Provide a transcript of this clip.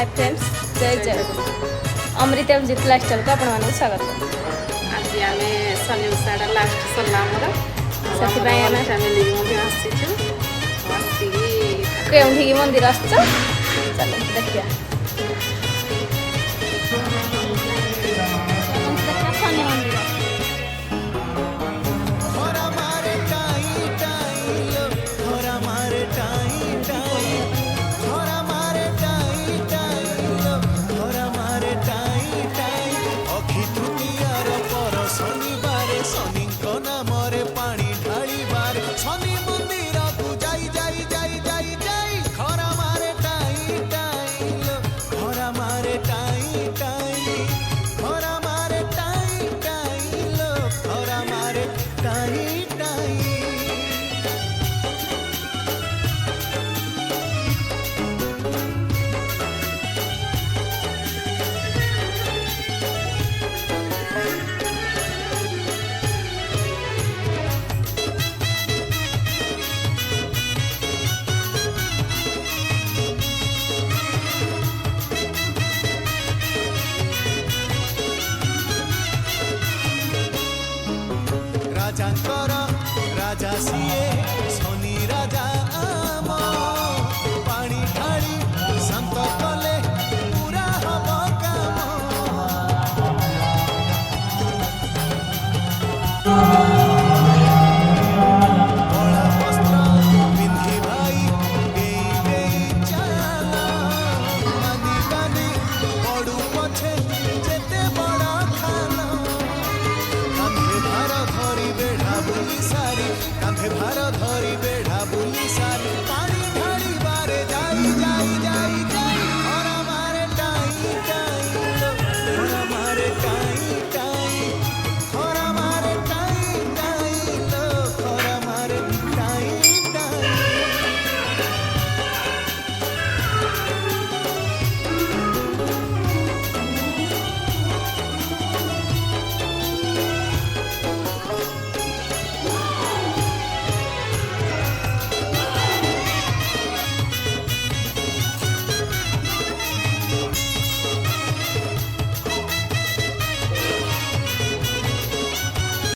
hi friends जय जय अमृत Abhijit lifestyle को आपण मानक स्वागत आज आम शनि ओषा लास्ट सरला आम फैमिली आसीचु केउठी मंदिर आसछ चलो देखिया शनि मंदिर राजा सिए